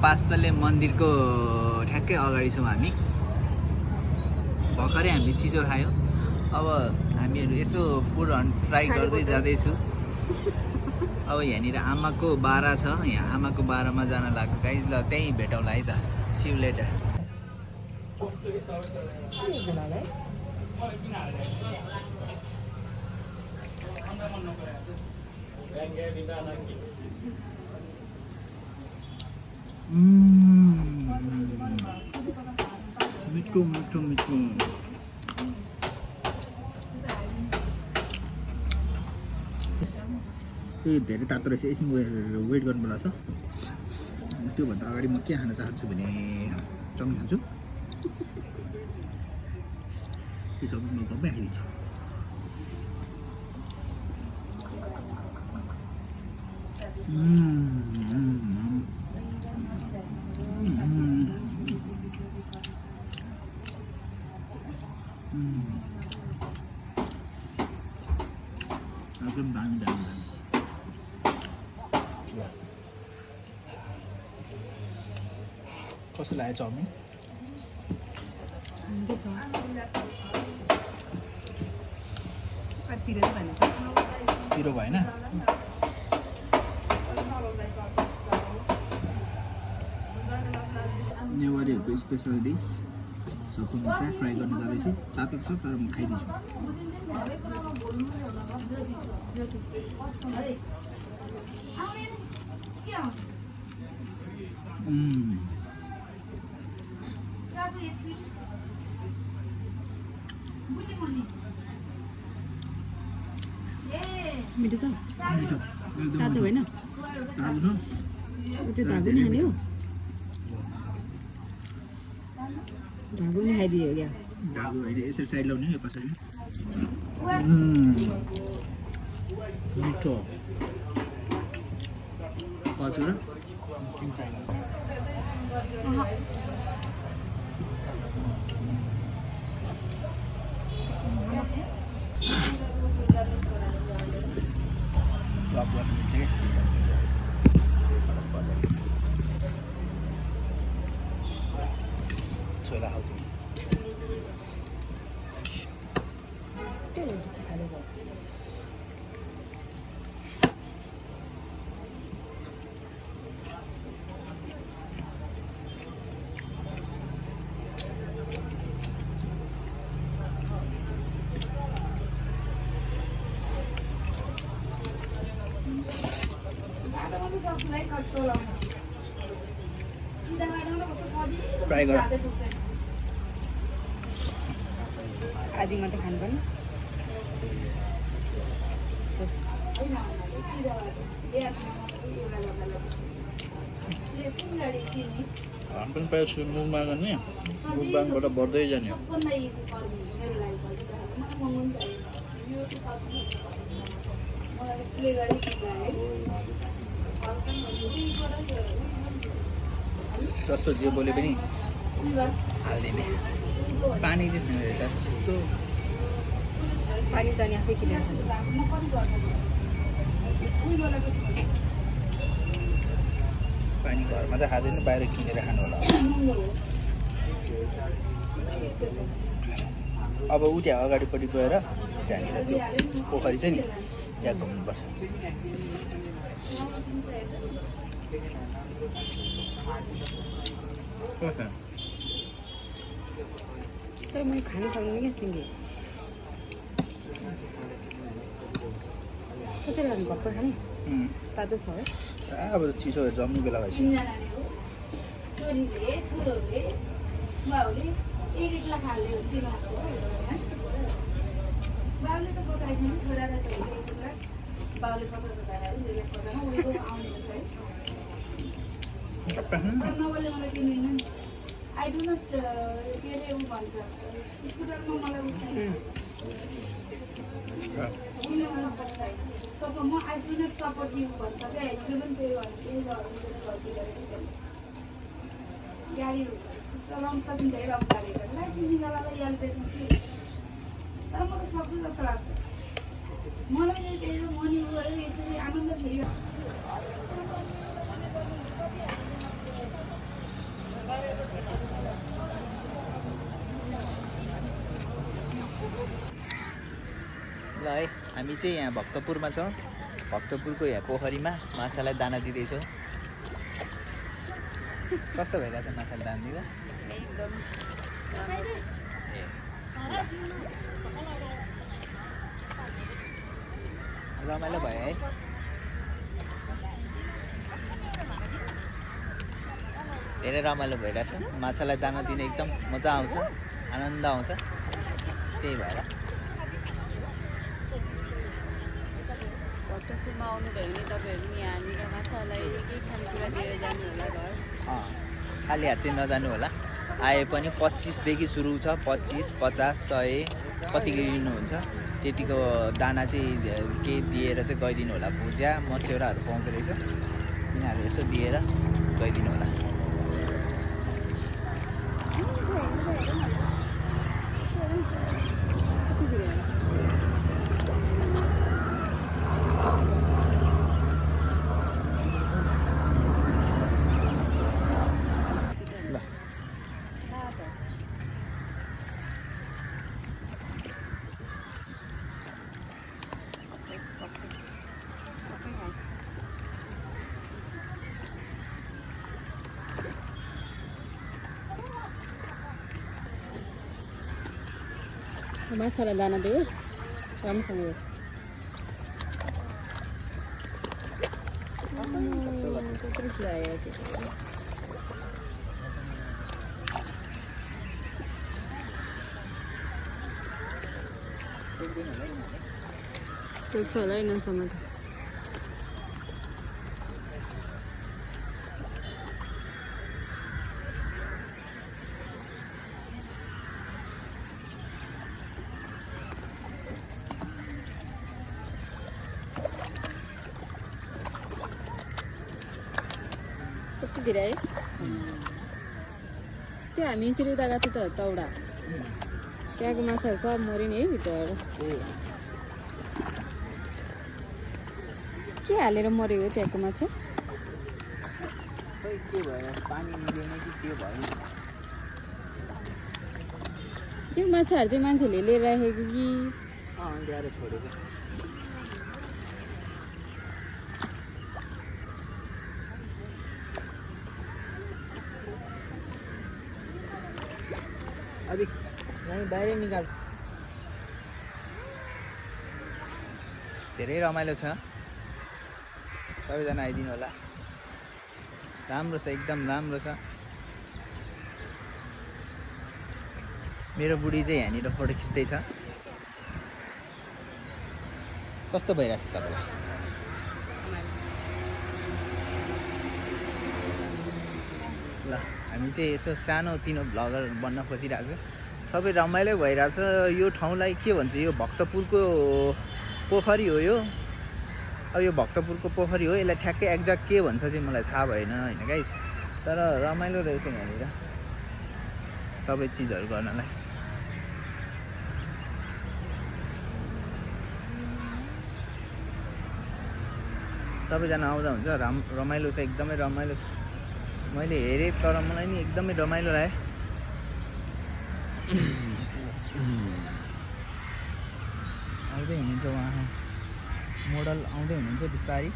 पास्तले मन्दिरको ठ्याक्कै अगाडि छौँ हामी। भर्खरै हामीले चिसो खायो। अब हामीहरू यसो फुड ट्राई गर्दै जाँदैछु। अब यहाँनिर आमाको बारा छ, यहाँ आमाको बारामा जान लाग्यो गाइज। ल त्यहीँ भेटौँला है त। See you later. मिठो मिठो मिठो। यो धेरै तातो रहेछ, एकछिन वेट गर्नु पर्छ। त्योभन्दा अगाडि म के खान चाहन्छु भने चाउमिन खान्छु। त्यो चाउमिन म गम्मै खाइदिन्छु। एकदम दामी दामी दामी। कस्तो लाग्यो चाउमिन? पिरो भएन? नेवारीहरूको स्पेसल डिस सबै माछा फ्राई गर्न जाँदैछु। तातो छ तर म खाइदिन्छु। मिठो छ? मिठो तातो होइन? तातो छ। त्यो धागो नि खाने हो? धागो नि खाइदियो क्या? धागो होइन, यसरी साइड लाउने यो पछाडि। मिठो हजुर। छोला खाऊ। फ्राई गर। आधी मात्रै खानु पर्ने। हामी पनि प्रायः सुरुमा गर्ने मुखबाङबाट बढ्दै जाने हो। जस्तो जे बोले पनि हालिदिने। पानी चाहिँ छैन रहेछ। पानी त नि आफै किनेर पानी घरमा त खाँदैन, बाहिर किनेर खानु होला। अब ऊ त्यहाँ अगाडिपट्टि गएर त्यहाँनिर त्यो पोखरी चाहिँ नि त्यहाँ घुम्नुपर्छ। तर मैले खानु सक्दैन क्या सिङ्गी। कसरी खानु? भक्कु खाने? तातो छ है? अब चिसो जम्नु बेला भएपछि म I do not support you भन्छ क्या। हिजो पनि त्यही गाडी चलाउन सकिन्छ है अब गाडीहरू लाइसेन्स निकाल्नलाई याद बेच्नु कि। तर म त सक्छु जस्तो लाग्छ मलाई चाहिँ। त्यही हो मनी गरेर यसरी आनन्द फेरि ल है हामी चाहिँ यहाँ भक्तपुरमा छौँ। भक्तपुरको यहाँ पोखरीमा माछालाई दाना दिँदैछौँ। कस्तो भइरहेछ माछाले दाना दिँदा? एकदम रमाइलो भयो है। धेरै रमाइलो भइरहेछ। माछालाई दाना दिने एकदम मजा आउँछ, आनन्द आउँछ। त्यही भएर भक्तपुरमा आउनुभयो भने तपाईँहरू पनि यहाँनिर माछालाई केही खानेकुरा लिएर जानु होला घर। खाली हात चाहिँ नजानु होला। आए पनि 25 देखि सुरु छ। 25, 50, 100 कतिको लिनुहुन्छ त्यतिको दाना चाहिँ केही दिएर चाहिँ गइदिनु होला। भुजिया मस्यौराहरू पाउँदो रहेछ, यिनीहरू यसो दिएर गइदिनु होला। माछालाई दाना दियो राम्रोसँग। कत्रो खिलायो त्यो छ होला यिनीहरूसँग त। कति धेरै है त्यो हामी यसरी उता गएको थियो त तौडा, त्यहाँको माछाहरू सब मऱ्यो नि है भित्र। के हालेर मऱ्यो हो त्यहाँको माछा? खोइ के भयो, पानी मिलेन कि के भयो। त्यो माछाहरू चाहिँ मान्छेले लिएर राखेको कि ल्याएर छोडेको। अभी यहीँ बाहिरै निकाल। धेरै रमाइलो छ, सबैजना आइदिनु होला। राम्रो छ, एकदम राम्रो छ। मेरो बुढी चाहिँ यहाँनिर फोटो खिच्दैछ। कस्तो भइरहेछ तपाईँलाई? ल हामी चाहिँ यसो सानो तिनो भ्लगर बन्न खोजिरहेको छु। सबै रमाइलो भइरहेछ। यो ठाउँलाई के भन्छ, यो भक्तपुरको पोखरी हो यो। अब यो भक्तपुरको पोखरी हो, यसलाई ठ्याक्कै एक्ज्याक्ट के भन्छ चाहिँ मलाई थाहा भएन होइन गाइस। तर रमाइलो रहेछ यहाँनिर सबै चिजहरू गर्नलाई। सबैजना आउँदा हुन्छ। रमाइलो छ, एकदमै रमाइलो छ। मैले हेरेँ तर मलाई नि एकदमै रमाइलो लाग्यो। आउँदै हुनुहुन्छ उहाँ मोडल, आउँदै हुनुहुन्छ बिस्तारै।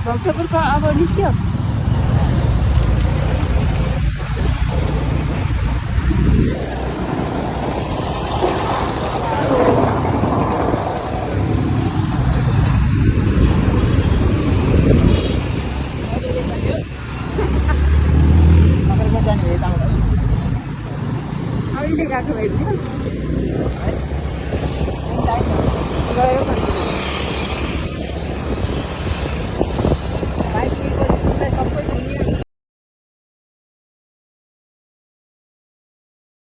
भक्तपुरको अब निस्क्यो।